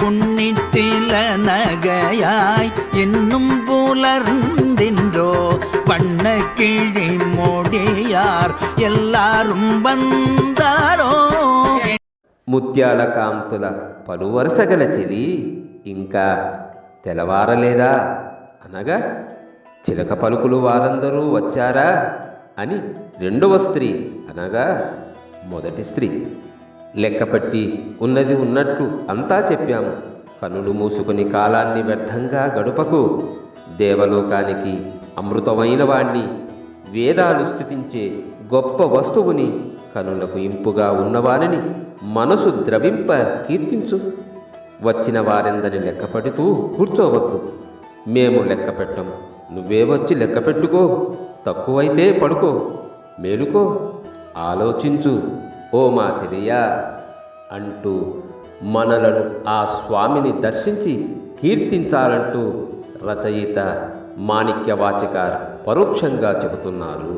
புண்ணித்தில நகையாய் இன்னும் புலர்ந்தின்றோ வண்ண கிழி மோடியார் எல்லாரும் వందారో. ముత్యాల కాంతుల పలువరసగల చెలి ఇంకా తెలవారలేదా అనగా చిలక పలుకులు వారందరూ వచ్చారా అని రెండవ స్త్రీ అనగా మొదటి స్త్రీ లెక్కపెట్టి ఉన్నది ఉన్నట్లు అంతా చెప్పాము. కనులు మూసుకుని కాలాన్ని వ్యర్థంగా గడుపకు. దేవలోకానికి అమృతమైన వాణ్ణి, వేదాలు స్తుతించే గొప్ప వస్తువుని, కనులకు ఇంపుగా ఉన్నవానిని మనసు ద్రవింప కీర్తించు. వచ్చిన వారెందని లెక్కపెడుతూ కూర్చోవద్దు. మేము లెక్క పెట్టము, నువ్వే వచ్చి లెక్క పెట్టుకో. తక్కువైతే పడుకో, మేలుకో, ఆలోచించు ఓ మా చెలియ అంటూ మనలను ఆ స్వామిని దర్శించి కీర్తించాలంటూ రచయిత మాణిక్యవాచకార్ పరోక్షంగా చెబుతున్నారు.